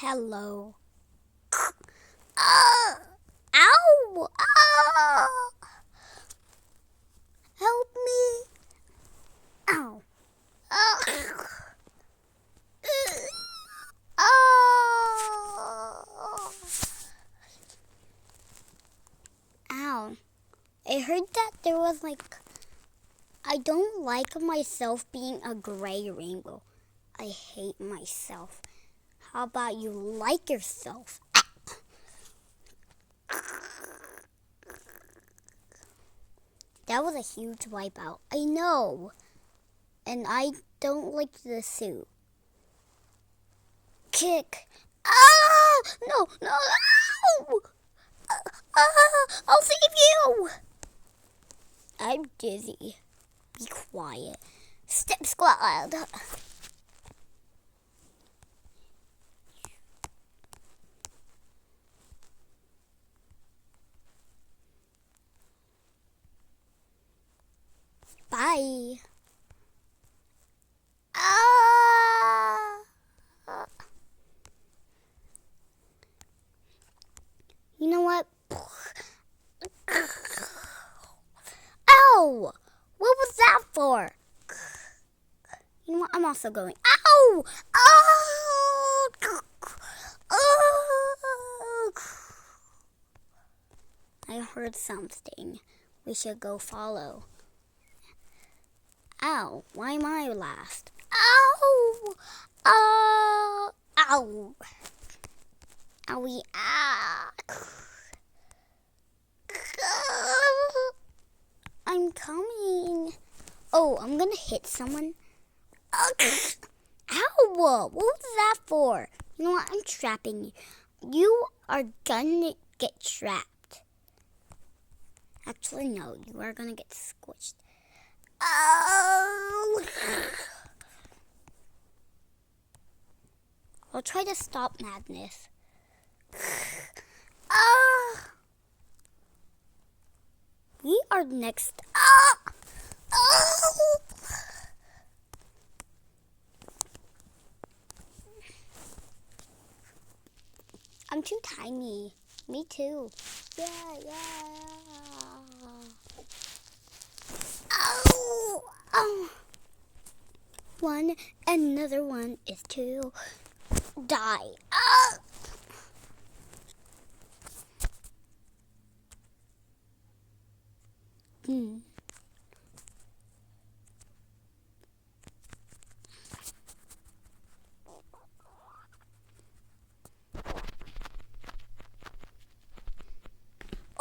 Hello. Ow! Ah! Help me! Ow! Ah! Oh! Ow! I heard that there was I don't like myself being a gray rainbow. I hate myself. How about you like yourself? That was a huge wipeout. I know. And I don't like the suit. Kick. Ah! No, no, no! I'll save you! I'm dizzy. Be quiet. Step squad. Bye. Ah! You know what? Ow! What was that for? You know what? I'm also going. Ow! Oh! Oh! I heard something. We should go follow. Ow! Why am I last? Ow! Ow! Owie! Ah! I'm coming. Oh, I'm gonna hit someone. Ow! What was that for? You know what? I'm trapping you. You are gonna get trapped. Actually, no. You are gonna get squished. Oh! I'll try to stop madness. We are next. I'm too tiny. Me too. Yeah. Oh. One, another one is two. Die.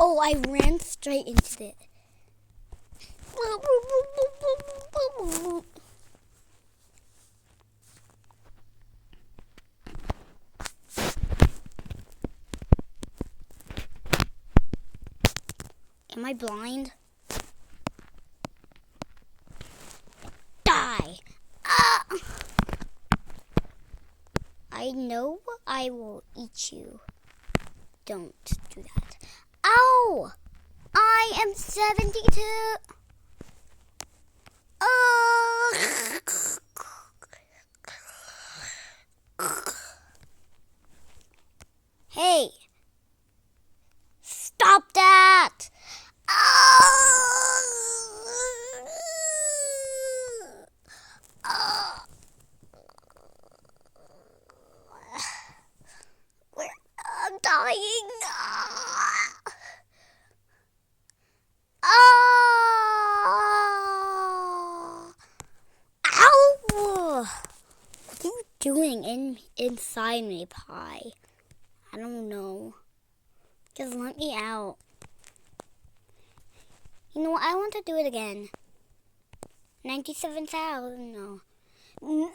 Oh, I ran straight into it. Am I blind? Die! I know I will eat you. Don't do that. Ow! I am 72. Hey! Stop that! I'm dying. Ow! What are you doing inside me, pie? I don't know. Just let me out. You know what? I want to do it again. 97,000. No. No.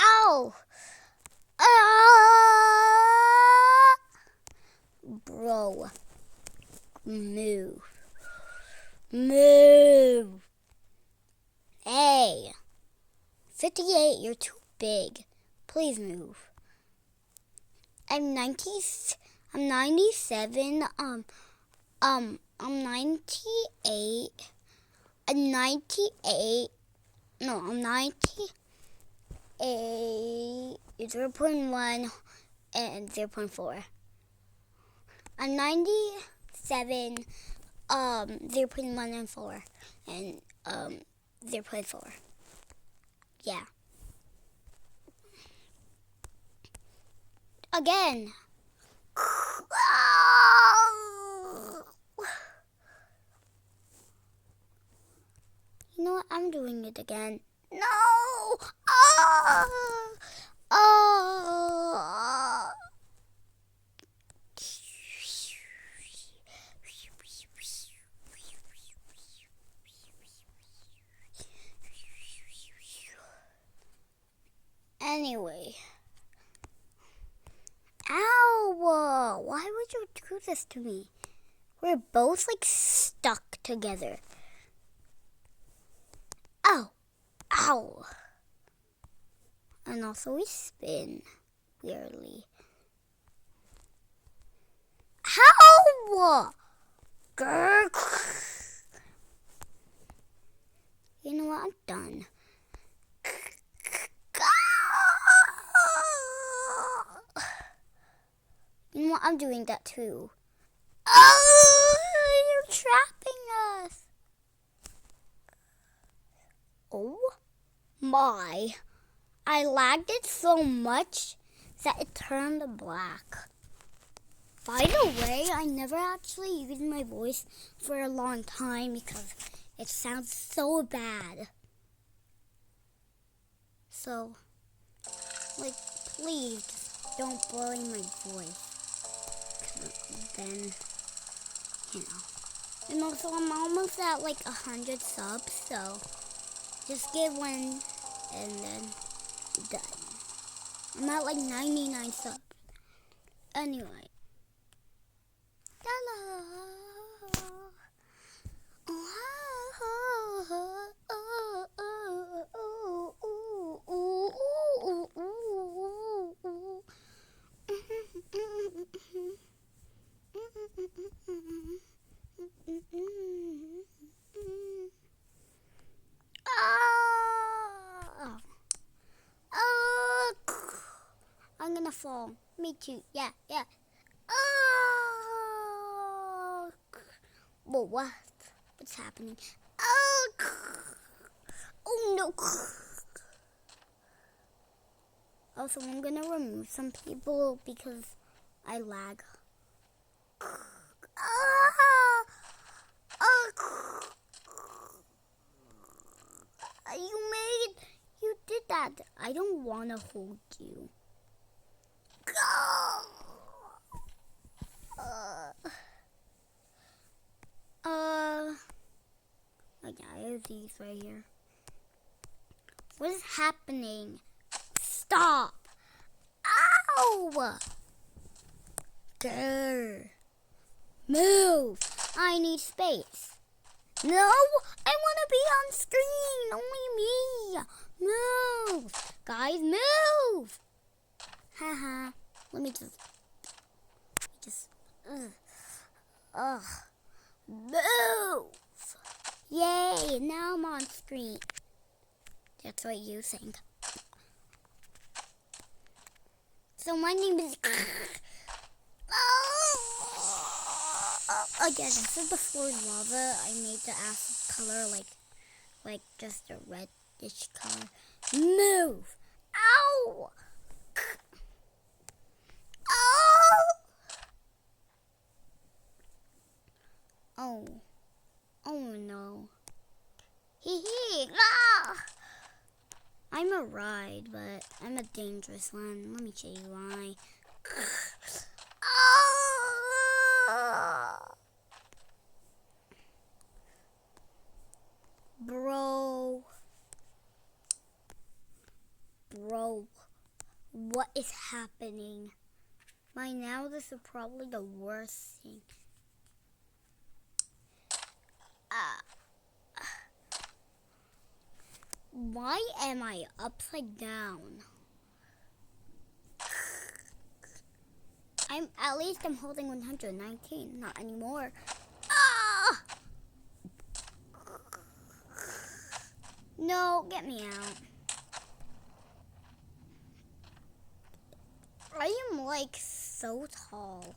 Ow! Bro. Move. Hey. 58, you're too big. Please move. I'm 97. I'm 98. a 98, no, a 90, a 0.1, and 0.4. A 97, 0.1 and 4, and 0.4. Yeah. Again. You know what? I'm doing it again. No! Oh! Oh! Anyway. Ow! Why would you do this to me? We're both like stuck together. Ow! Ow! And also we spin weirdly. How? Grr. You know what? I'm done. You know what? I'm doing that too. Oh, you're trapping us. Oh my. I lagged it so much that it turned black. By the way, I never actually used my voice for a long time because it sounds so bad. So, like, please just don't blame my voice. Then, you know. And also, I'm almost at like 100 subs, so just give one and then done. I'm at like 99 subs. Anyway. I'm gonna fall. Me too. Yeah, yeah. Oh, well, what? What's happening? Oh no. Also, I'm gonna remove some people because I lag. You did that. I don't wanna hold you. Okay, I have these right here. What is happening? Stop! Ow! Grr. Move! I need space. No! I want to be on screen! Only me! Move! Guys, move! Haha. Let me just... Ugh. Move! Yay! Now I'm on screen. That's what you think. So my name is... Oh yeah, this is the floor lava. I made the acid color like just a reddish color. Move! Ow! Oh! Oh no. Hee hee! Ah! I'm a ride, but I'm a dangerous one. Let me show you why. Bro, what is happening? By now, this is probably the worst thing. Why am I upside down? At least I'm holding 119, not anymore. Ah! No, get me out. I am like so tall.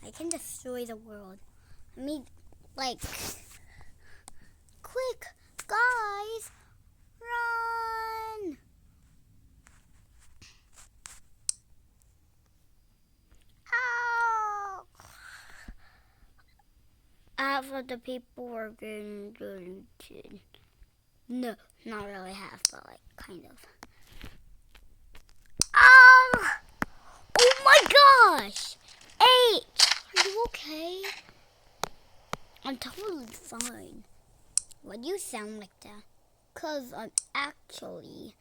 I can destroy the world. I mean, like, quick, guys, run! Ow! Half of the people are getting deleted. No, not really half, but like kind of. Oh! Oh my gosh! H! Are you okay? I'm totally fine. Why do you sound like that? Cause I'm actually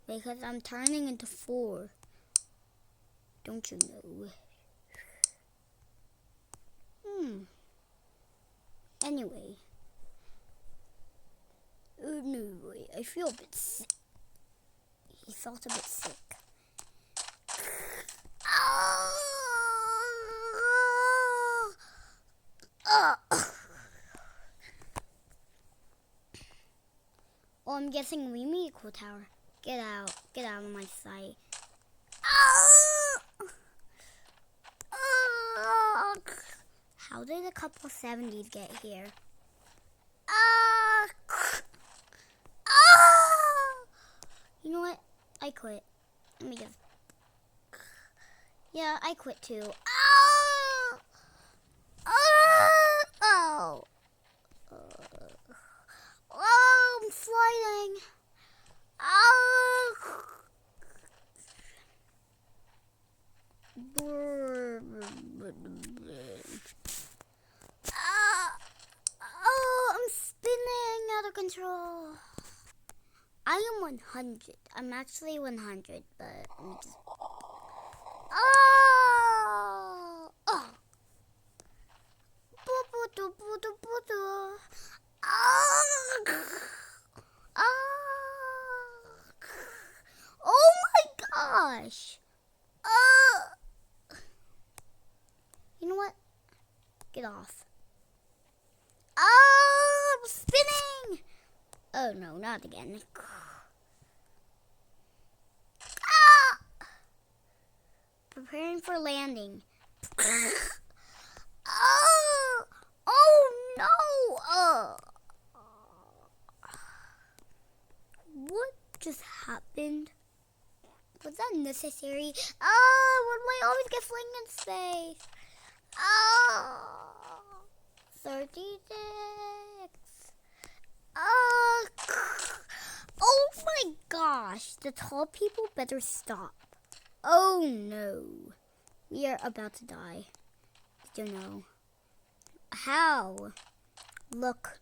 because I'm turning into 4. Don't you know? Anyway, I feel a bit sick. He felt a bit sick. Oh, I'm guessing we meet equal tower. Get out of my sight. How did a couple 70s get here? You know what? I quit. Let me just. Yeah, I quit too. Oh, I'm sliding. I'm spinning out of control. I am 100. I'm actually 100, but let me just. Oh my gosh! You know what? Get off. I'm spinning! Oh no, not again. Preparing for landing. Oh no! What just happened? Was that necessary? Why do I always get flung in space? 36. Oh my gosh! The tall people better stop. Oh no. We are about to die. Did you know? How? Look.